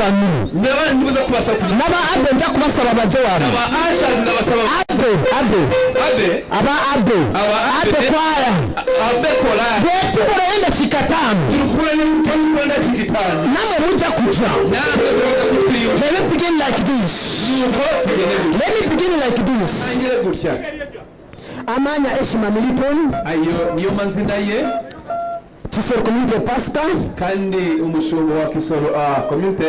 bajowani naba abe nja kubasaba bajowani abe kwaya tukora enda chikatano namwe muja kuja. Let me begin like this. Amanya Eshima Militon ayo niyo mazina ye. Kisoro Community Pastor kandi umushumba wa Kisoro Community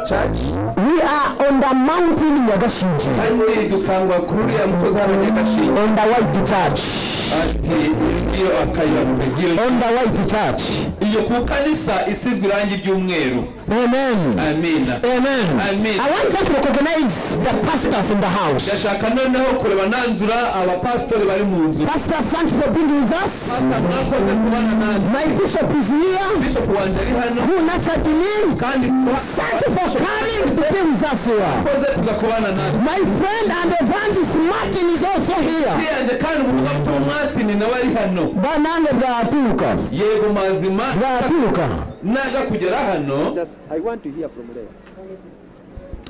Church. We are on the mountain Nyagashinji kandi dusangwa kuri ya musozi wa Nyagashinji on the White Church. Iyo akayira on the White Church. Iyo ku kanisa isizwe irangi ry'umweru. Amen. Amen. Amen. Amen. I want us to recognize the pastors in the house. Ndashaka noneho kureba nanzura abapastori bari mu nzu. Pastor, thanks for being with us. Pastor, mwakoze kubana nanjye. My bishop is here. Bishop wanje ari hano. Who nurtured me. Kandi thank you for coming to be with us here. Mwakoze kuza kubana nanjye. My friend and evangelist Martin is also here. Yanje kandi umuvugabutumwa Martin nawe ari hano. Banange bwatuka. Yego mazima. Bwatuka. Naja kugera hano. I want to hear from there.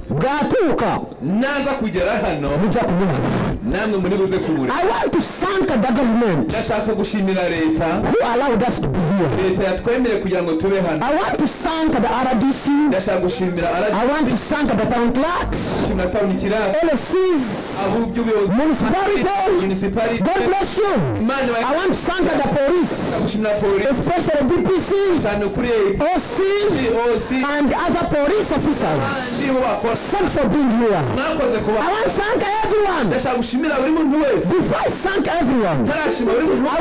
Bwatuka. Naza kugera hano. Muja kumuna. Namwe muri buze kumuri. I want to thank the government. Ndashaka gushimira leta. Who allowed us to be here. Leta yatwemereye kugira ngo tube hano. I want to thank the RDC. Ndashaka gushimira RDC. I want to thank the town clerks. Gushimira town kiraro. LCs. Municipality. God bless you. I want to thank the police. Especially DPC. OC. And other police officers. Thanks for being here. I want to thank everyone. Before I thank everyone, I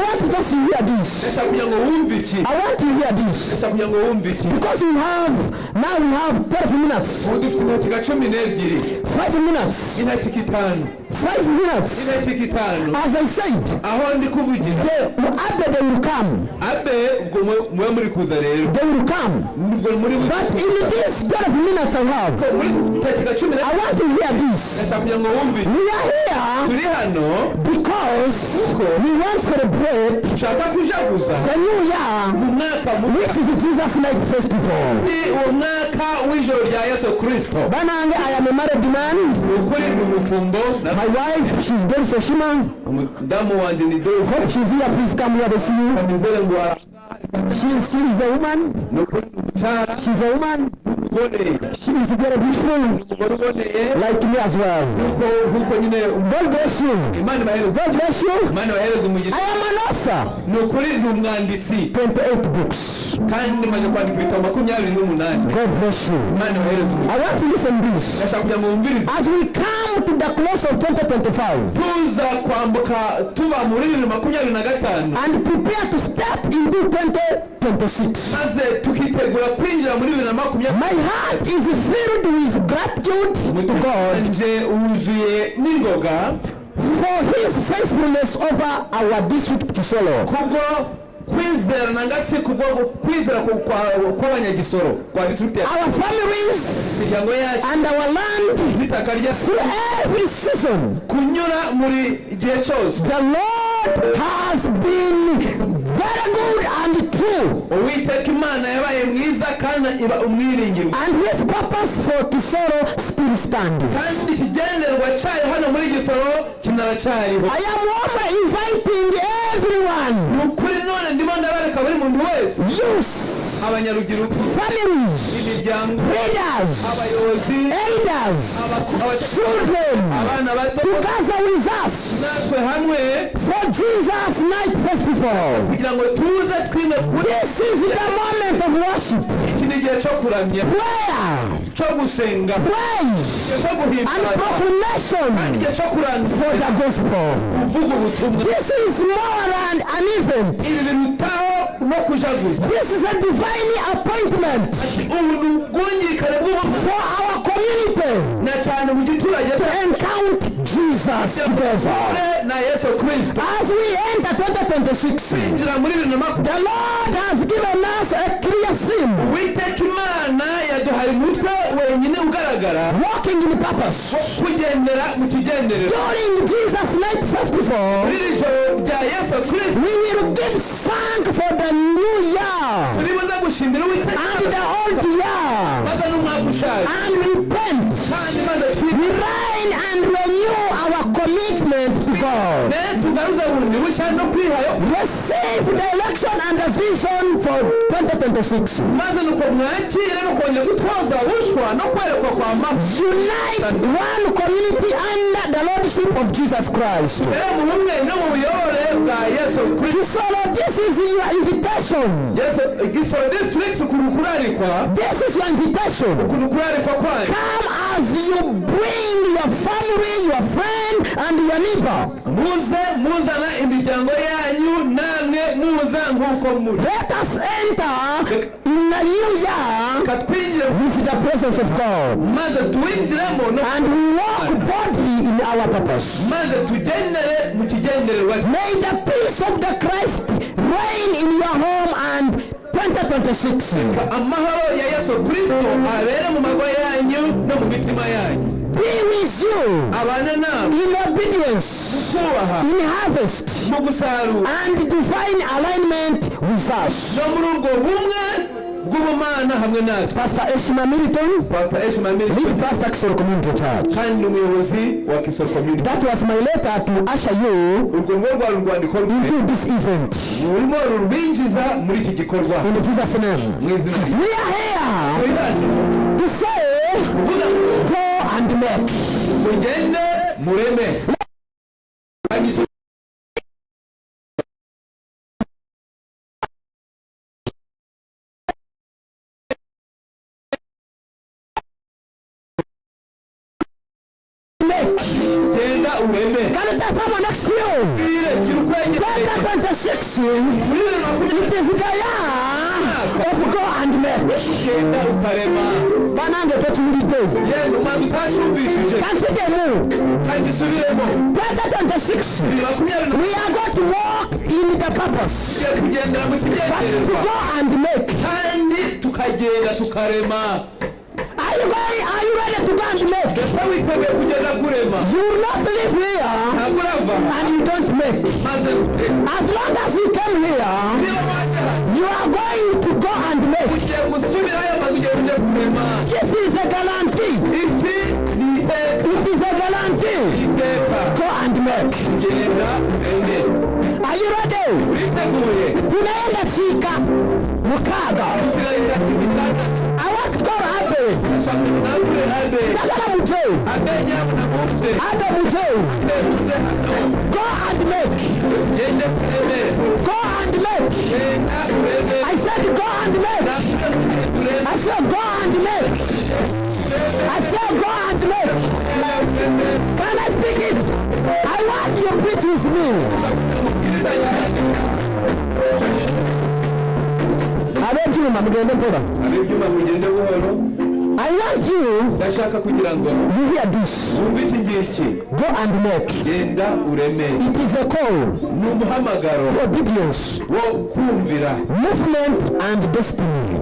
want to just hear this. I want to hear this. Because we have 12 minutes. 5 minutes. 5 minutes. As I said, they will come. They will come. But in these 12 minutes I have, I want to hear this. We are here because we want to celebrate the new year, which is the Jesus Night Festival. Banange, I am a married man. My wife, she's very Soshima. Hope she's here. Please come here to see you. She's a woman. She's a woman. She is very beautiful. Like me as well. God bless you. God bless you. I am an author. 28 books. God bless you. I want to listen to this. As we come to the close of 2025 and prepare to step into 2026, my heart is filled with gratitude to God for His faithfulness over our district Kisoro. Kwizera nangase kwizera kwa abanyagisoro kwa district our families and our land through every season. Kunyura muri gihe cyose the Lord has been very good and true. Uwiteka Imana yabaye mwiza kandi iba umwiringirwa, and His purpose for Kisoro still stands. kandi ikigenderwa cyayo hano muri Gisoro kinaracyariho. I am warmly inviting everyone, ukuri none ndimo ndabareka buri muntu wese, youth, abanyaruguru, families, imiryango, leaders, abayobozi, elders, children, abana bato, to gather with us natwe hamwe for Jesus Night Festival. kugira ngo tuze twime. This is the moment of worship, iki ni gihe cyo kuramya, prayer, cyo gusenga, praise, cyo guhimbaza, and proclamation igihe cyo kurangiza for the gospel. uvuga ubutumwa. This is more than an event. ibi birutaho no kujaguza. This is a divine appointment for our community na cyane mu giturage to encounter Jesus together. na Yesu Kristo. As we enter 2026, kwinjira muri 2026 the Lord has given us a clear sim. Uwiteka Imana yaduhaye umutwe wenyine ugaragara Walking in purpose. kugendera mu kigenderero. During Jesus' night festival, Muri ijoro rya Yesu Kristo we will give thanks for the new year turibuza gushimira Uwiteka and the old year maze n'umwaka ushaje and repent. kandi maze We reign and renew our commitment to God. tugaruza bundi bushya no kwihayo Receive the election and the vision for 2026. maze nuko mwakire no kongera gutoza bushwa no kwerekwa kwa mama. Unite one community under the lordship of Jesus Christ. Rero mu bumwe no mu buyobore bwa Yesu Kristo. So this is your invitation. Yesu Gisoro district kurukurarikwa. This is your invitation. Kurukurarikwa kwanyu. Come as you bring your family, your friend and your neighbor. Muzana imiryango yanyu namwe muza nk'uko muri. Let us enter in the new year with the presence of God. Maze tuwinjiremo no and we walk boldly in our purpose. maze tugendere mu kigendererwa. May the peace of the Christ reign in your home and 2026. Amahoro ya Yesu Kristo abere mu mago yanyu no mu mitima yanyu. Be with you Abana namwe in obedience, kubaha in harvest, mu gusarura and divine alignment with us. no muri ubwo bumwe bw'ubumana hamwe natwe. Pastor Eshima Militon, Pastor Eshima lead Militon pastor Kisoro Community Church. kandi umuyobozi wa Kisoro Community. That was my letter to usher you Urwo rwo rwandiko rwe into this event. rurimo rubinjiza muri iki gikorwa In Jesus' name. mu izina rye. We are here Turi hano to say, kuvuga ngo go and make. mugende mureme. Genda ureme. Can you tell someone next to you? Bwire kirukwenye. 2026, Bwire makumyabiri. it is the year of go and make. Genda ukarema. Banange peti ulide. Yenda umaze utashumvishije. Kantigemu. Kandi subiremo. 2026, Makumyabiri. we are going to walk in the purpose. Tugiye kugendera mu But to kigendererwa. go and make. Kandi tukagenda tukarema. Are you ready to go and make? Ese witeguye kugenda kurema? You will not live here Ntabwo urava and you don't make. maze guteka. As long as you came here, Niba waje hano you are going to go and make. ugiye gusubirayo maze ugiye kujya kurema. This is a guarantee. Iki ni iteka. It is a guarantee. Iteka. Go and make. Genda ureme. Are you ready? Uriteguye. Tunaenda chika mukaga. Usigaye itariki itandatu. I want to go abe. Ashaka nawe abe. Takala muje. Abenya mnamuze. Abe muje. Muze hano. Go and make. Genda ureme. Go and make. Genda ureme. I said go and make. I said go and make. I said go and make. Can I speak it? I want you to preach with me. Abebyuma mugende mpora. Abebyuma mugende buhoro. I want you Ndashaka kugira ngo you hear this. wumve iki ngiki. Go and make. Genda ureme. It is a call Ni umuhamagaro to obedience, wo kumvira. movement and destiny.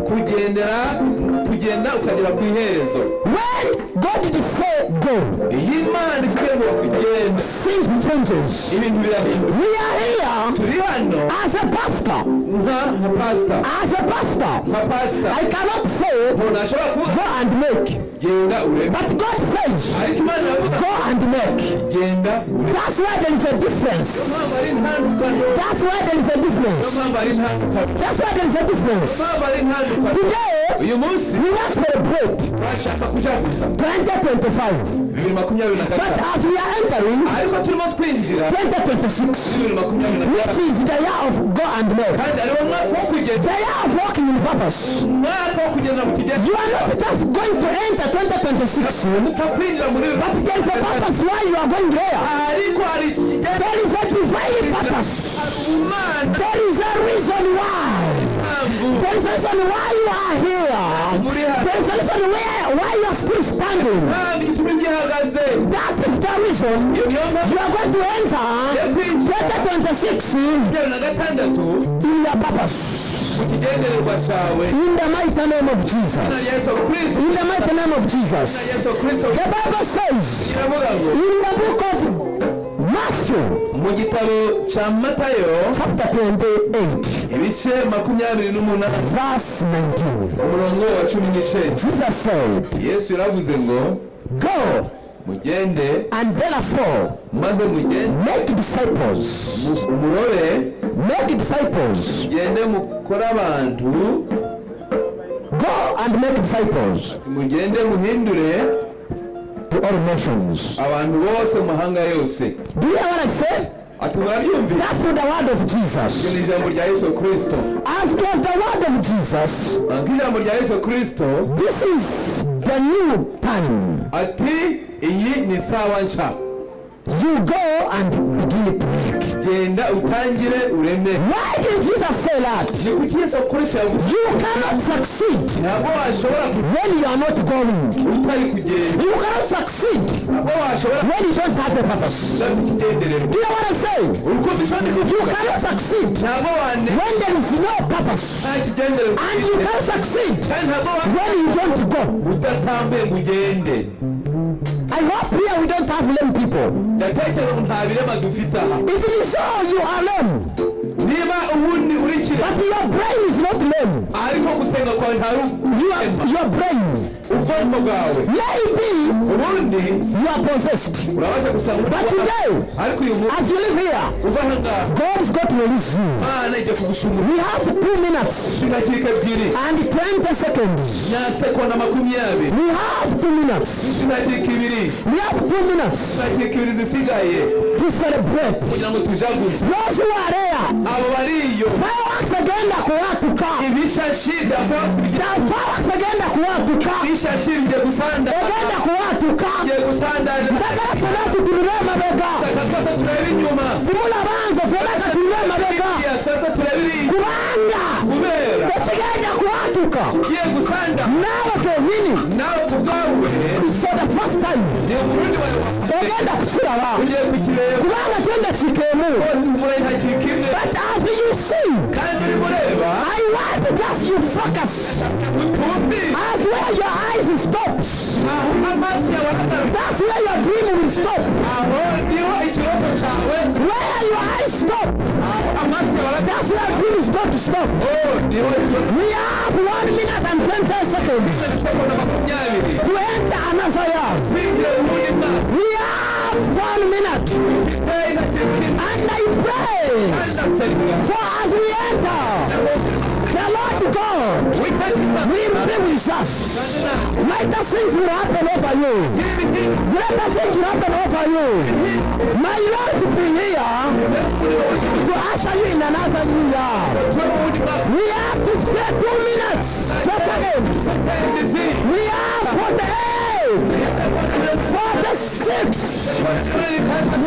Kugenda ukagera ku iherezo. When God did say go, Iyi Imana ikwiye ngo ugende. things changes. Ibintu birahinduka. We are here Turi hano as a pastor. nka pastor. As a pastor, Nka pastor. I cannot say Umuntu ashobora kuvuga go and make, genda ureme. but God says Ariko Imana iravuga go and make. genda ureme. That's why there is a difference. Mpamvu ari intandukano. That's why there is a difference. Mpamvu ari intandukano. That's why there is a difference. Mpamvu ari intandukano. Today Uyu munsi we want to celebrate turashaka kujaguza 2025, 2025. but as we are entering Ariko turimo twinjira 2026, 2025. which is the year of go and make, Kandi ariwo mwaka wo kugenda. the year of walking in purpose. Umwaka wo kugenda mu kigero. You are not just going to enter 2026, Upfa kwinjira muri but there is a purpose why you are going there. ariko hari ikigero. There is a divine purpose. Imana There is a reason why. mpamvu There is a reason why you are here. There is a reason why you are still standing. That is the reason you are going to enter 2026 in your purpose. In the mighty name of Jesus. In the mighty name of Jesus. The Bible says in the book of Matthew chapter 28 verse 19. Jesus said, go and therefore make disciples. Make disciples. Go and make disciples to all nations. Do you know what I say? That's the word of Jesus. As was the word of Jesus, this is the new time. You go and begin to preach. Why did Jesus say that? You cannot succeed when you are not going. You cannot succeed when you don't have a purpose. Do you know what I say? You cannot succeed when there is no purpose. And you cannot succeed when you don't go. I hope here we don't have lame people. If it is so, you are lame. But your brain is not lame. Your brain. Maybe you are possessed. But today, as you live here, God is going to release you. We have 2 minutes and 20 seconds. We have 2 minutes. We have 2 minutes to celebrate. Those who are there, fireworks agenda kuwatuka. The fireworks agenda kuwatuka. Agenda kuwatuka. Takala salatu tulire mabega. Tumula banza tuleka tulire mabega. Kubanga. Tekigenda kuwatuka. Nawe kenyini. For the first time. Ogenda kuchirawa. Kubanga twende chikemu. But as you see, I want just you focus. As where your eyes stop. That's where your dream will stop. Where your eyes stop. That's where your dream is going to stop. We have 1 minute and 20 seconds to enter another year. We have 1 minute. And I pray for as we enter, the Lord God will be with us. Greater things will happen over you. Greater things will happen over you. My Lord to be here to usher you in another new year. We have 52 minutes. We have 48, 46,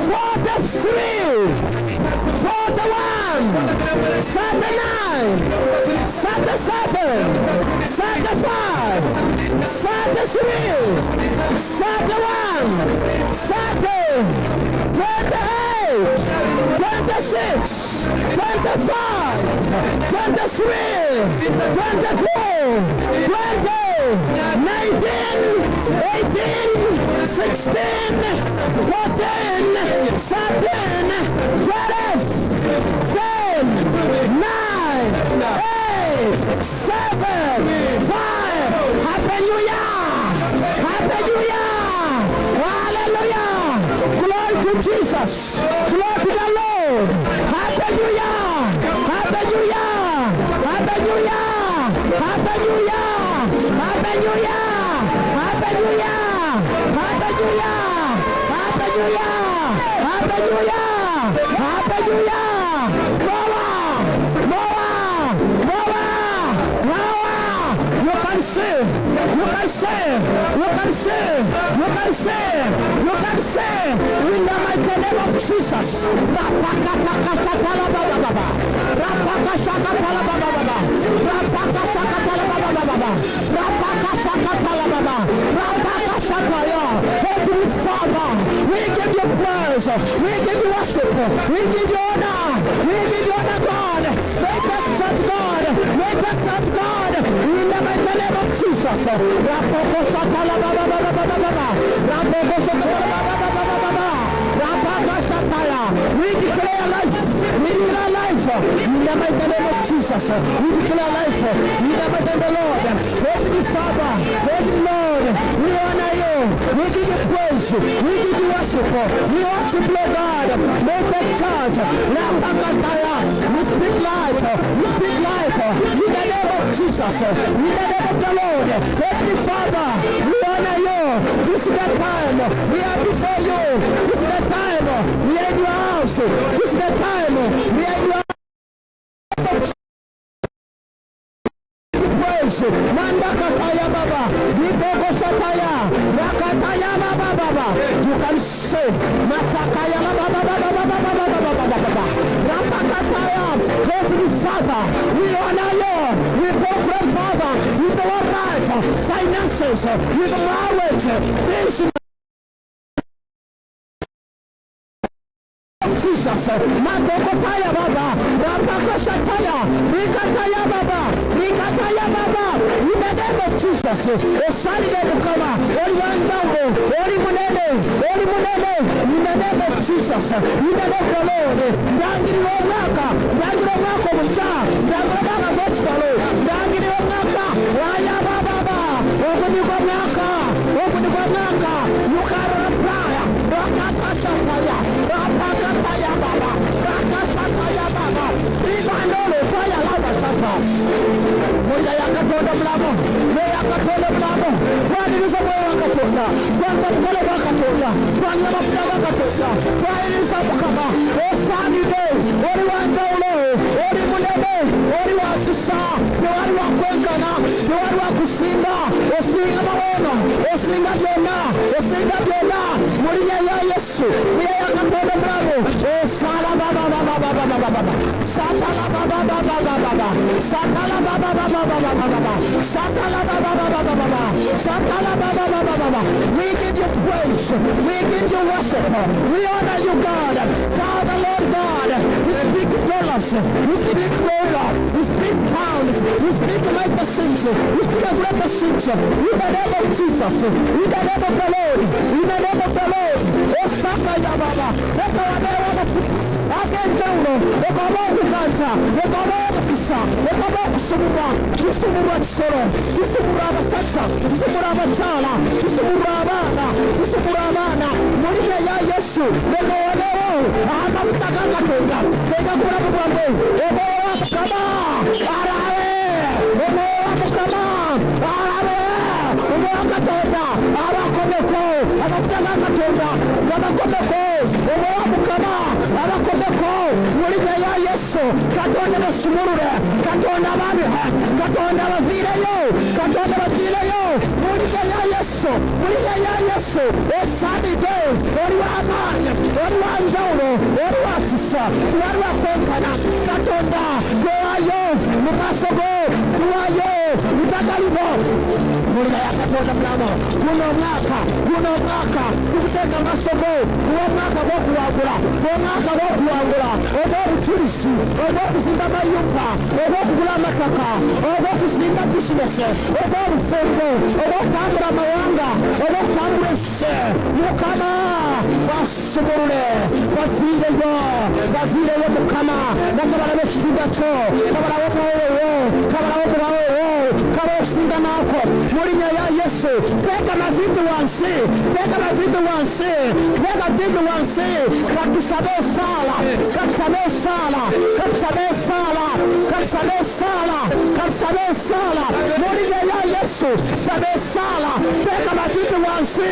43, 41, 39, 37, 35, 33, 31, 30, 28, 26, 25, 23, 22, 20, 19, 18, 16, 14, 17, 12, 10, 9, 8, 7, 5. Happy New Year! Happy New Year! Hallelujah! Glory to Jesus! Glory to the Lord! Happy New Year! Happy New Year! Happy New Year! Happy New Year! Happy New Year! Happy New Year! Happy New Year! Happy New Year! Happy New Year! Happy New Year! Power! Power! Power! Power! You can say! You can say! You can say! You can say! You can say! In the mighty name of Jesus! Heavenly Father, we give you praise, we give you worship, we give you honor, God. Make that church God, make that church God, in the mighty name of Jesus. We declare life, in the mighty name of Jesus. We declare life, in the mighty name of the Lord. Heavenly Father, Heavenly Lord, we honor you, we give you praise, we give you worship, we worship you, God. Make that church, we speak life, in the name of Jesus, in the name of the Lord. Heavenly Father, we honor you. This is the time we are before you. This is the time we are in your house. This is the time we are in your Mandakataya Baba, Viboko Sataya, Rakataya Baba, you can say Matakaya Baba, Rapakataya, Heavenly Father, we honor you, we proclaim Father, with our life, finances, with marriage, nation. Jesus, Matokotaya Baba, Rapakosataya, Rikataya Baba, in the name of Jesus, Osande Bukama, Oriwandawo, Orimunene, in the name of Jesus, in the name of the Lord, Dangiri Waka, Musha, Dangiromaka Bostalo, Dangiri Waka, Waya Baba, Ogunibamaka, Yukarapaya, Rakataya, Rapakataya Baba, Ibanolo, Fire Lava Sapa. Moja yakatoda mlamo, yakatoda mlamo. Kwani ni sababu yakatoda. Kwanza mkale wakatoda. Kwanza mafuta wakatoda. Kwani ni sababu kama osani de, ori wanjaulo, ori mulebe, ori watisa, ori wakwengana, ori wakusinda, osinga mawono, osinga jona, mulinya ya Yesu, mulinya yakatoda mlamo. Osala baba. Satala baba. We give you praise. We give you worship. We honor you, God. Father, Lord God. We speak dollars. We speak gold. We speak pounds. We speak mighty things. We speak greater things. In the name of Jesus. In the name of the Lord. In the name of the Lord. Oh, Satala baba. Agentauno, ekomoku kanta, ekomoku kisa, ekomoku kusumura kisoro, kusumura abasatsa, kusumura abachala, kusumura abana, mulike ya Yesu, lekolewo, amafuta gakatonda, tegakura mubwambe, obowa mukama, arabe, obowa katonda, abakomeko, amafuta gakatonda, gabakomeko, obowa mukama, abakomeko, mulike ya Yesu, katonda basumurure, katonda babiha, katonda bavireyo, mulike ya Yesu, osanide, ori w'amani, ori w'anjawulo, ori w'akisa, ori w'akwenkana, katonda, tuwayo, mukasogo, tuwayo, mutagalibo, mulike ya katonda mlamo, guno mwaka, tukuteka masogo, uwo mwaka gwokuwangula, obucuruzi, obw'okuzimba mayumba, obw'okugula amataka, obw'okuzimba bizinesi, obw'obufumbo, obw'okutambula amawanga, obw'okutambula esse, mukama basumulule, baviireyo mukama, nakabalawo ekitimba kyo, kabalawo omwoyo, kabalawo omubawewo, kabalawo okusinga naako, mu linnya ya Yesu, teeka amaviivi wansi, katusabe esala, mu linnya ya Yesu, sabe esala, teeka amaviivi wansi,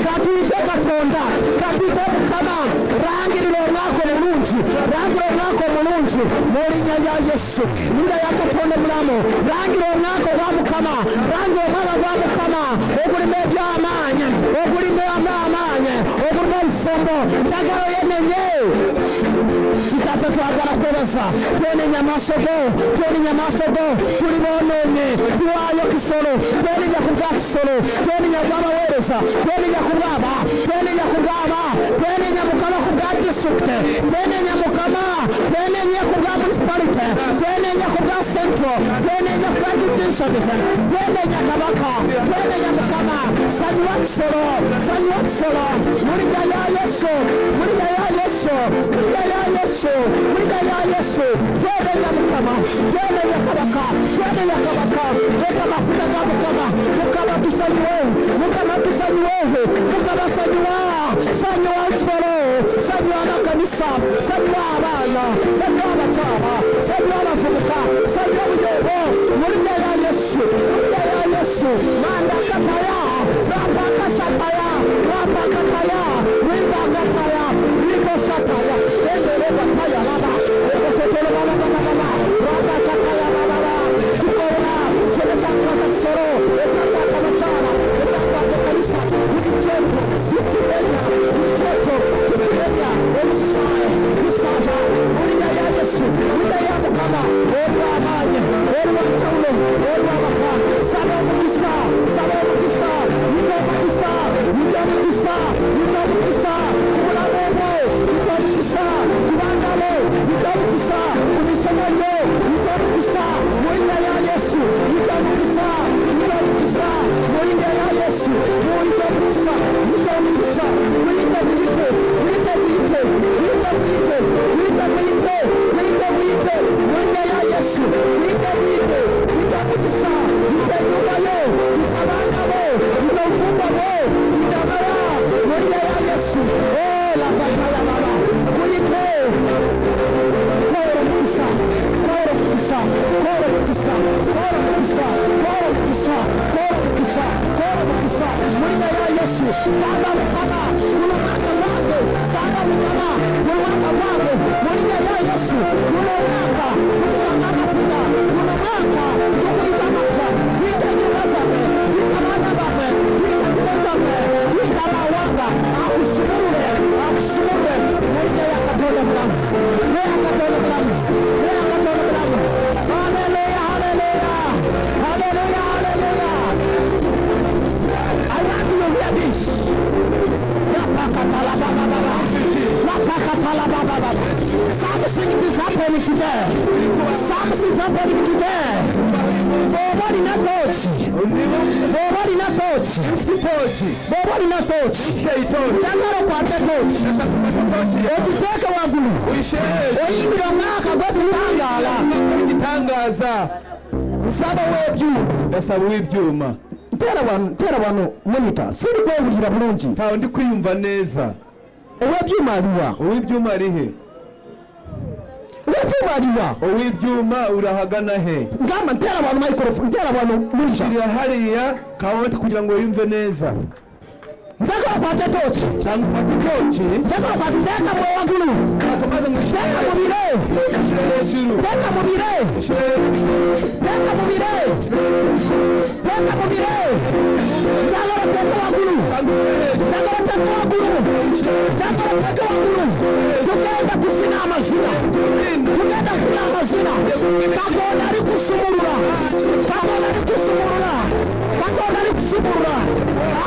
katuyite Katonda, katuyite Mukama, rangirira omwaka omulungi, mu linnya ya Yesu, linnya ya Katonda mulamu, rangira omwaka ogwa Mukama, rangira omwaka gwa Mukama, ogulimu eby'amaanyi, ogulimu obufumbo, njagala oyenenye, kitafe twagala kwebasa twene nyamasogo tuli bononye tuwayo kisolo tweninya kubwa kisolo tweninya bwabawereza tweninya kubwaba tweninya mukama kubwa district tweninya mukama tweninya kubwa municipality tweninya kubwa central tweninya kubwa divisions tweninya kabaka tweninya mukama sanywa kisolo muriga ya Yesu tweninya mukama tweninya kabaka reka mafuta ga mukama tusanyweho sanywa kisolo sanywa amakanisa sanywa abana sanywa abakyala sanywa abavubuka sanywa ubuyobo muriga ya Yesu manda kataya rapakasataya ribakataya ribosataya endeleza kaya baba ekosotolo baba rapakataya baba tukora selesakwa kisoro esakwa kabakyala esakwa kanisa ikicheto ebisaja muriga ya Yesu muriga ya mukama olw'amaanyi olw'entawulo olw'amaka saba omukisa kubulamu obwo omukisa kubanga bo omukisa ku misomo yo omukisa muriga ya Yesu omukisa muriga ya Yesu omukisa muriga ya Yesu Something is happening today. Nobody not touch. Jangaro kwa touch. Otiteka wagulu. Oyingira mwaka gwetangaza. Nsaba w'ebyuma. Ntera wano monitor. Siri kwewulira bulungi. Tawo ndi kwiyumva neza. Ow'ebyuma alihe? Ow'ibyuma urahagana he? Ngamba ntera abantu microphone, ntera abantu monitor. Shira hariya kawati kugira ngo yumve neza. Ndaka kwa tochi. Cyangwa tochi. Ndaka kwa ndaka mu wagulu. Ndaka mu bire. Ndaka mu bire. Tugenda kusina amazina. Kakona ari kusumurura.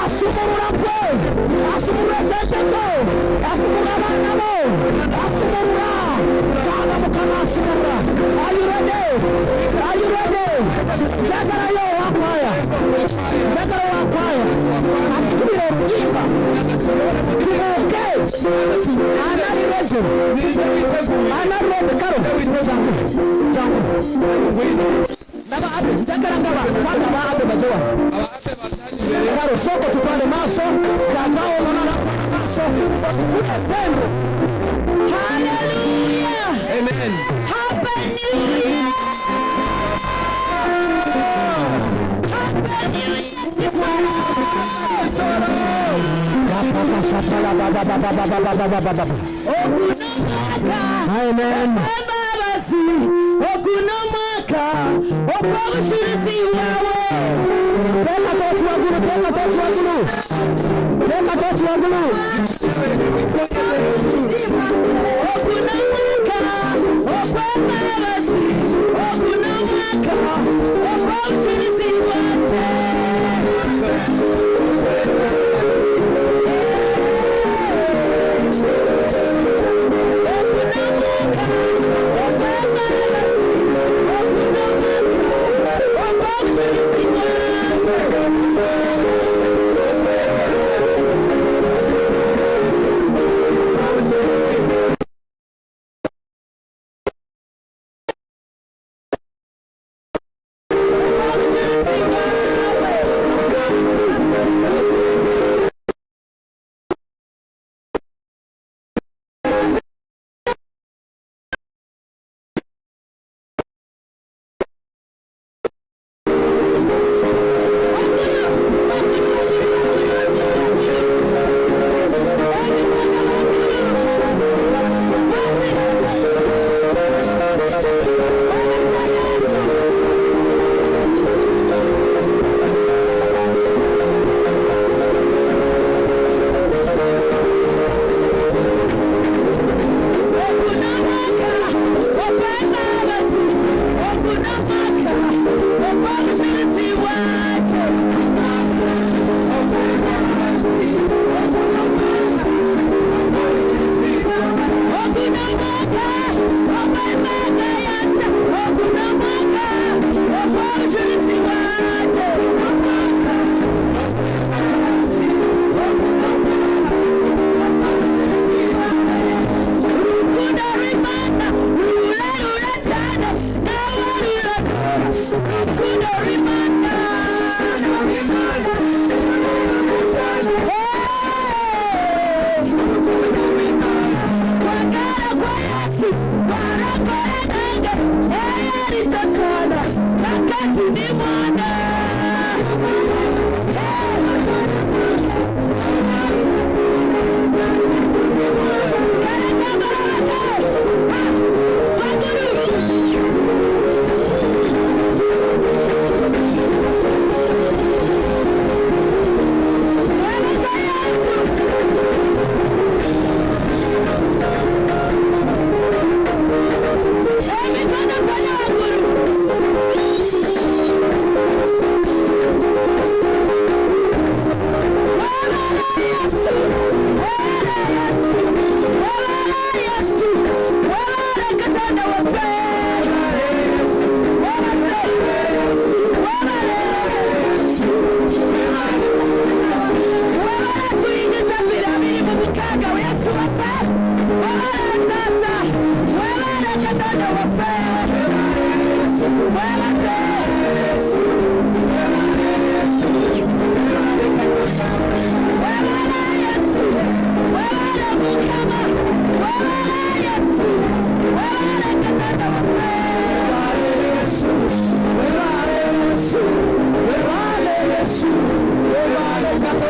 Asumurura kwe. Asumurura sentezo. Asumurura banamo. Asumurura. Kana mukana asumurura. Are you ready? Jagara yo wakwaya. Atukubira okimba. Tumoke. Anarebe karo. Jangu. Naba abe. Jagara ngaba. Fanga ba abe bajowa. Karo soko tutwale maso. Yakao nonana maso. Dentro. Hallelujah. Amen. Happy New Year. Amen. Okunomaka okubushirizi wawe teka tochi wagulu okunomaka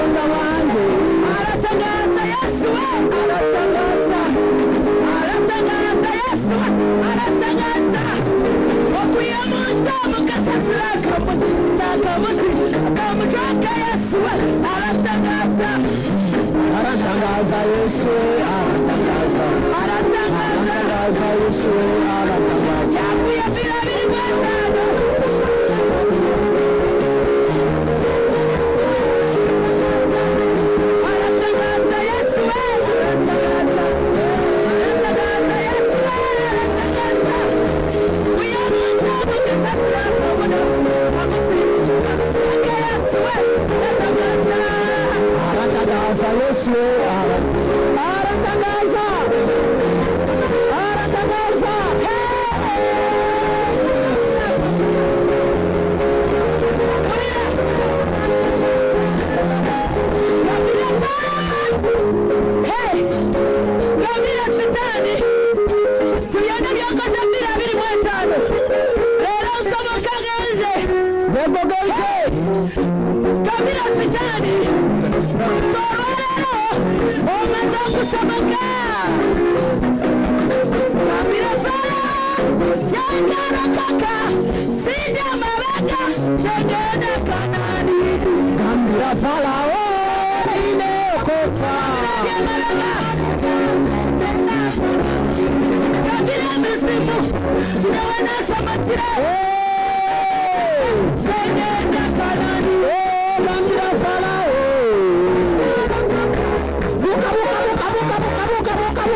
Katonda wange aratangaza Yesu aratangaza Yesu aratangaza okuyamunta mukasasira akamusi akamuchoka Yesu aratangaza Yesu aratangaza Yesu aratangaza yakuya bila mwetano aratangaza Yesu aratangaza Yesu aratangaza kuyamunta mukasasira akamusi akamuchoka Yesu aratangaza Yesu aratangaza Gambira sitani tuyana byokoze mbira biri mwetano lero usoma kageze Begogeze Gambira sitani torero omaze kusomeka Gambira fara yangara kaka sida mabega tegede kanani Gambira Farao ine kopa Gambira misimu tunawana samatira tegede kanani Gambira Farao buka kanani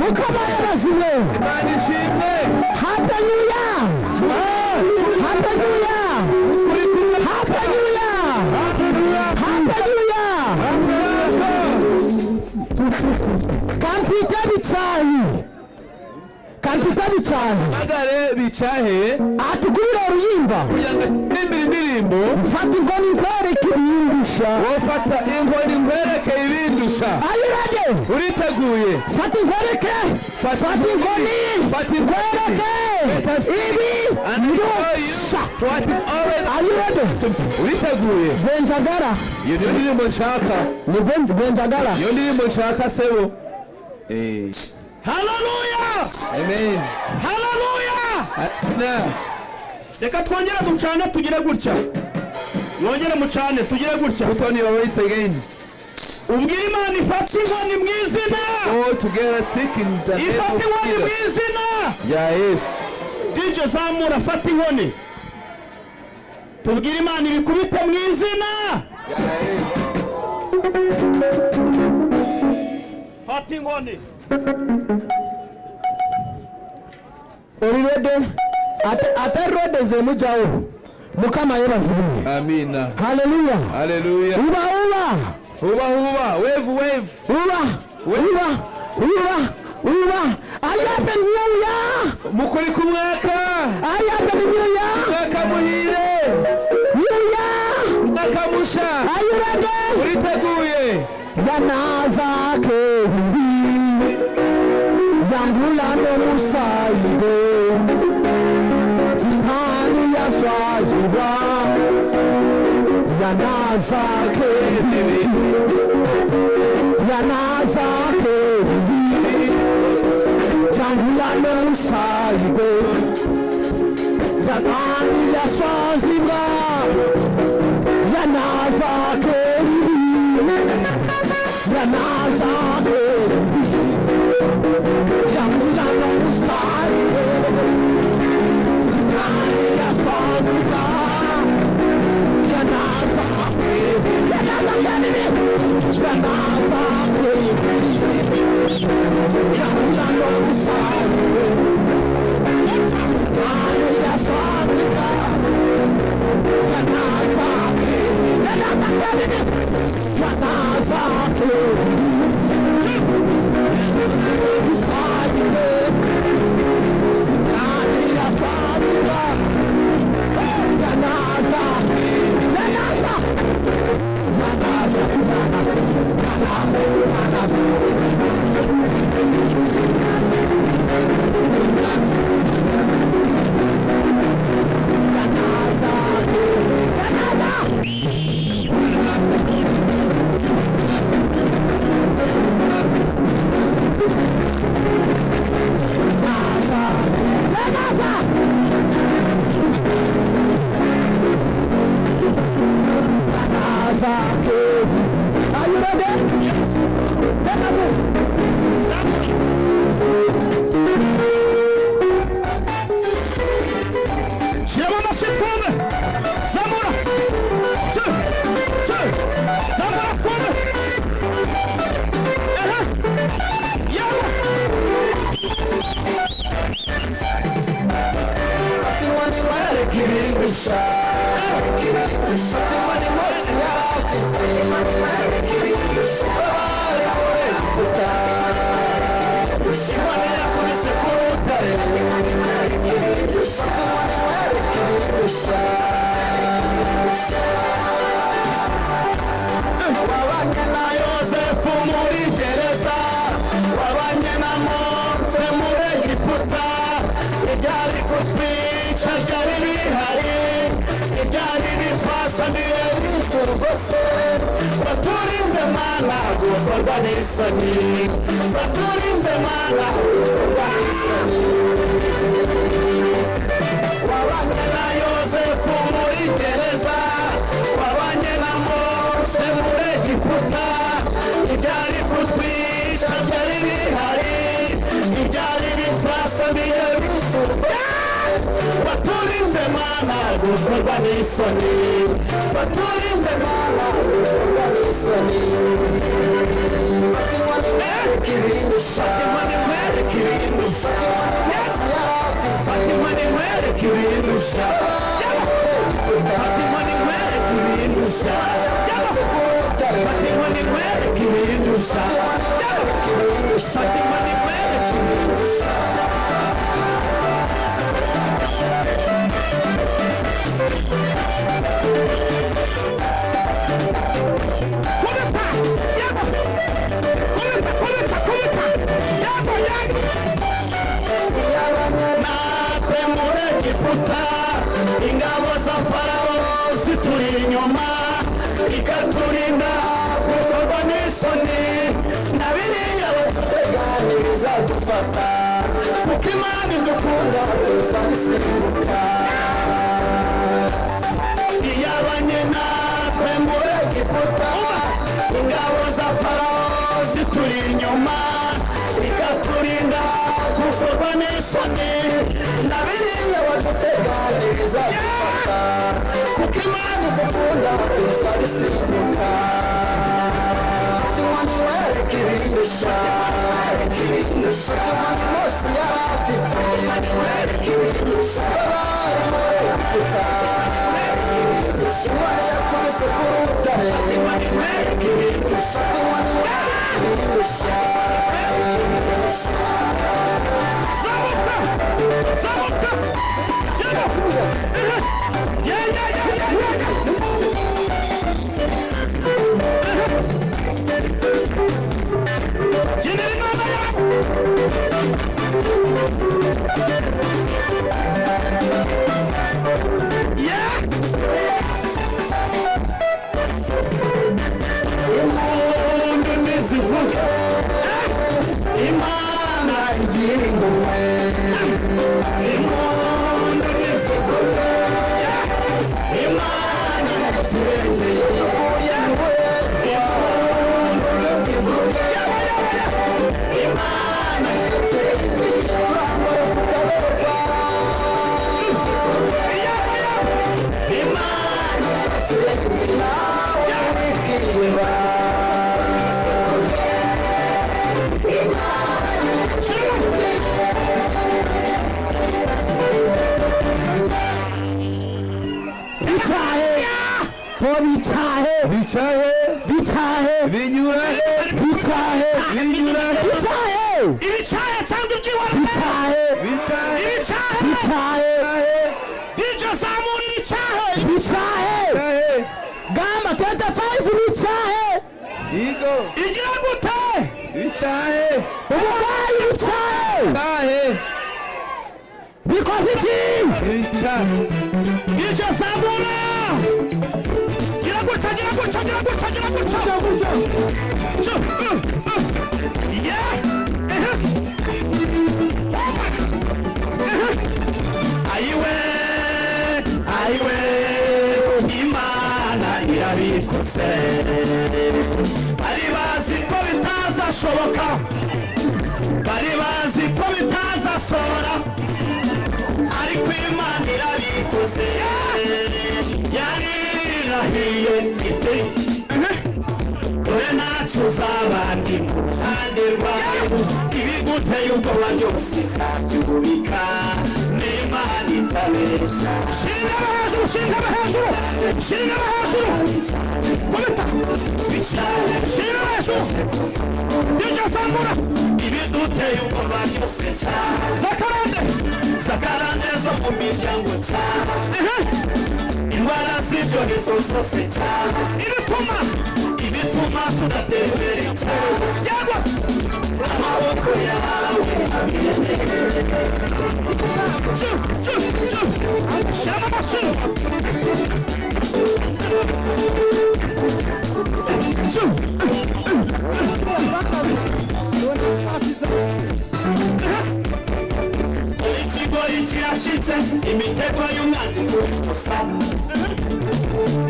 Mukama yabaziwe. Imana ishimwe. Happy New Year. Happy New Year. Happy New Year. Happy New Year. Kampita bicayi. Kampita bicayi. Magare bicahe. Atugurira uruyimba. Indirimbo. Fata inkoni nkwereke ibindusha. Wofata inkoni nkwereke ibindusha. Are you ready? Uriteguye. Fata inkwereke. Fata inkoni. Fata nkwereke. Ibindusha. What is already. Are you ready? Uriteguye. Benjagara. Iyo ndirimbo nshaka. Ni Benjagara. Iyo ndirimbo nshaka sebo. Hallelujah! Amen. Hallelujah! Na. Reka twongere ducane tugire gutya. Mwongere mucane tugire gutya. Put on your weights again. Ubwira Imana ifata inkoni mu izina. Go together seek in the name Ifata of inkoni mu Jesus. izina. Yes. DJ zamura fata inkoni. Tubwire Imana ibikubite mu izina. Fata inkoni. Ori ready? Ate ready ze mujawo. Mukama yabaziwe. Amina. Hallelujah. Hallelujah. Uba. Huba. Wave. Uba. Ayabe New Year. Mukuri kumwaka. Ayabe New Year. Mwaka muhire. New Year. Mwaka musha. Are you ready? Uriteguye. Yanaza kebi. Yangula no musayigo. Zipani ya swaziba. Yanaza kebi. Yanaza kebi. Yangula no musayigo. Zipani ya swaziba. Yanaza kebi. Yanaza kebi. Yangula no musayigo. Zipani ya swaziba. Yanaza kebi. Yanaza kebi. Yanaza kebi. Yangula no musayigo. Zipani ya swaziba. Yanaza kebi. Yanaza kebi. Yanaza kebi. Musayigo. Zipani ya swaziba. Yanaza kebi. Yanaza. Yanaza. Are you ready? Yes. Shema mashitome. Zamura. Zamura kome. Yawa. Wani wale kibirigusha. Wani mosi ya kiti. Wani kibirigusha. Wale kore kuta. Wani ya kulise kutare. Wani kibirigusha. Wani kibirigusha. Wabanye na Yosefu muri gereza. Wabanye na Mose muri Egiputa. Ibyari kutwica byari bihari. Ibyari bifasaniye biturugose. Baturinze Mana gukorwa n'isoni. Baturinze Mana gukorwa n'isoni. Wabanye na Yosefu muri gereza. Wabanye na Mose muri Egiputa. Ibyari kutwica byari bihari. Ibyari bifasaniye biturugose. Baturinze Mana gukorwa n'isoni. Baturinze Mana gukorwa n'isoni. Fatimani mwere kibirindusha. Fatimani mwere Fatima ni mwereke ibindusha, Fatima ni mwereke ibindusha, Fatima ni mwereke ibindusha, Fatima ni mwereke ibindusha. Natwe muri Egiputa ingabo za Farawo zituri inyuma, ikaturinda gukorwa n'isoni na biriya badutega ntibizadufata, kuko Imana idukunda tuzabisimbuka. Iyabanye natwe muri Egiputa ingabo za Farawo zituri inyuma, ikaturinda gukorwa n'isoni na biriya badutega ntibizadufata, kuko Imana idukunda tuzabisimbuka. Fatima ni mwereke ibindusha, Fatima ni Mose yari afite, Fatima ni mwereke ibindusha, abari muri Egiputa Imana yakubise ku rutare, Fatima ni mwereke ibindusha, Fatima ni mwereke ibindusha. Zamuka, zamuka, Jineri mama ya impundu nizivuga, Imana igira ingoma, impundu nizivuga, Imana yaturengeye, impundu nizivuga, Imana yaturengeye, urambara kukaberwa, Imana yaturengeye, nawe wikirwa. bicahe binyura bicahe ibicaye cyangwa iby'iwabo, bicaye ibicaye iryo zamura ibicaye gamba 25 bicahe igo igira gute, bicaye ubugayi bicahe bikoze iki bicaye iryo zamura gira gutya ayiwe Imana irabikoze, bari bazi ko bitazashoboka, bari bazi ko bitazasora, ariko Imana irabikoze, yarirahiye iti dore ntacyo uzabandi mu ruhande rwawe, ibiguteye ubwoba byose izabyubika, n'Imana itabeshya. Shinga hejuru, kubita bicaye, shinga hejuru iryo zamura, ibiduteye ubwoba byose cyane, zakarande zo mu miryango cyane, indwara z'ibyorezo zose cyane, ibituma tudatera imbere cyane, yagwa amaboko yawe shama amashuri ikigoyi kiracitse, imitego y'umwanzi kuri gusa,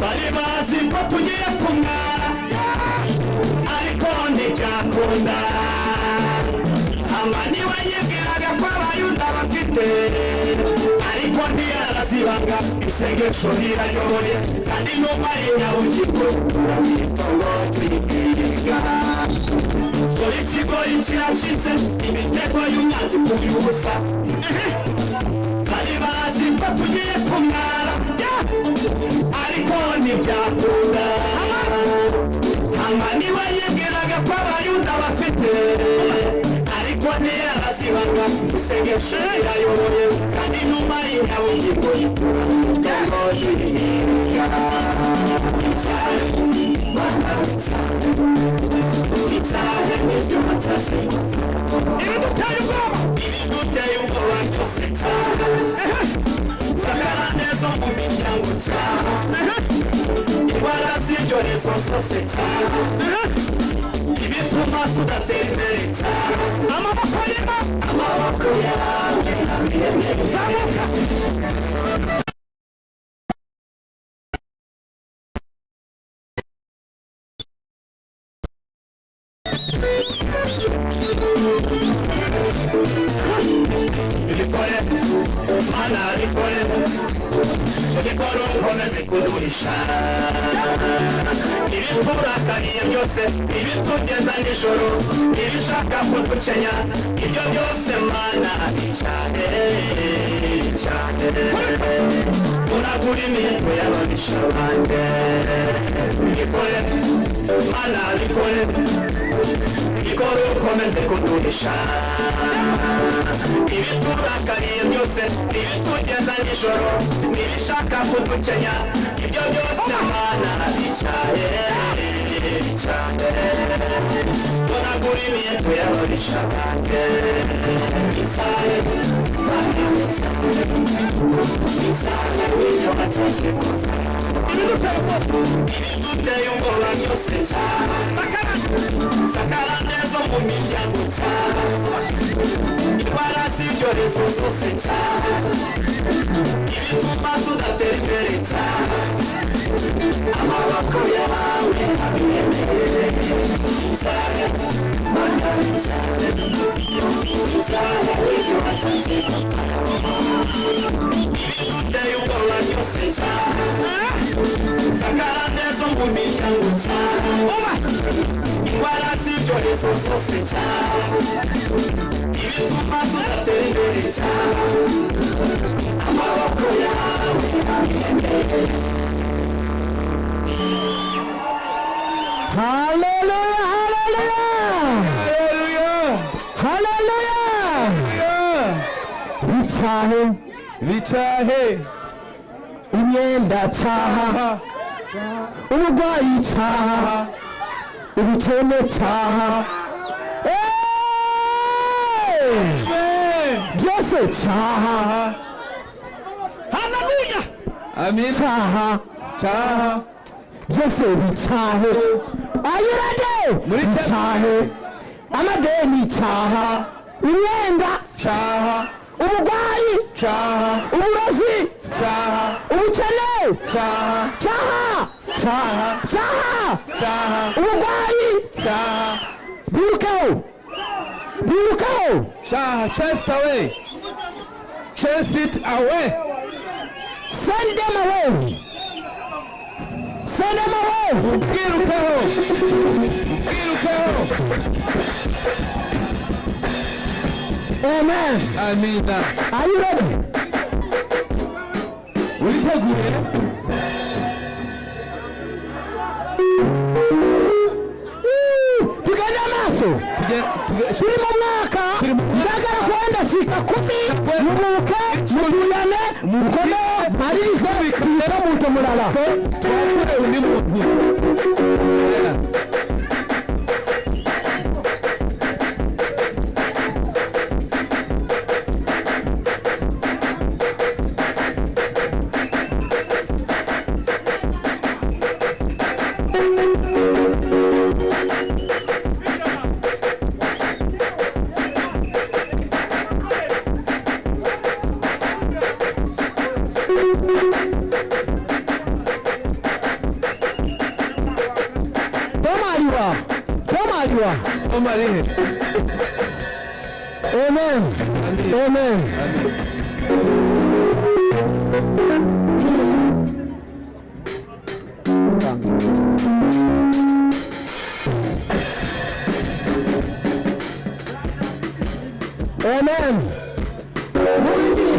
bari bazi ko tugiye kumwara, ariko ntibyakunda. Hamani we yibwiraga ko abayuda bafite, ariko ntiyarasibanga, isengesho rirayoboye, kandi nyuma y'inyabugingo turamwitongo twibwiriga. Dore ikigoyi kiracitse, imitego y'umwanzi amazi kuri ubusa bari bazi ko tugiye kumara ariko ntibyakunda Hamani we yibwiraga ko abayuda bafite ariko ntiyarasibaga isengesho yayoboye kandi nyuma y'inyabugingo yitura cyangwa yiringa icyahe icyahe n'ibyuma cyashe ibiduteye ubwoba byose cyane sakara neza mu miryango cyane indwara z'ibyorezo zose cyane ibituma tudatera imbere cyane amaboko yawe abiremeye zamuka ibikore mana bikore ukomeze kuduhisha ibiturakariye byose ibitugeza nijoro ibishaka kudukenya ibyo byose mana cyane cyane uragura imiheto y'ababisha banjye bikore mana bikore bikore ukomeze kuduhisha ibiturakariye byose ibitugeza nijoro ibishaka kudukenya ibyo byose mana cyane cyane uragura imiheto y'ababisha banjye icyahe mana cyane icyahe n'inyuma cyose ibiduteye ubwoba byose cyane sakara neza mu miryango cyane indwara z'ibyorezo zose cyane ibituma tudatera imbere cyane amaboko yawe abiremeye icyahe mana cyane icyahe n'inyuma cyose ibiduteye ubwoba byose cyane sakara neza mu miryango cyane indwara z'ibyorezo zose cyane ibituma tudatera imbere cyane amaboko yawe abiremeye Hallelujah, hallelujah, hallelujah. Bicahe imyenda cyaha uburwayi cyaha ubukene cyaha byose cyaha haleluya amen cyaha byose bicahe ayirade bicahe amadeni cyaha imyenda cyaha uburwayi cyaha uburozi cyaha ubukene cyaha uburwayi cyaha birukaho cyaha chase it away send them away birukaho amen amina are you ready witeguye tugende amaso turi mu mwaka ndagara kwenda chika 10 mubuke mutuyane mukomeye marize tuyita muntu mulala twakure undi muntu Amen. Amen. Amen. Mungu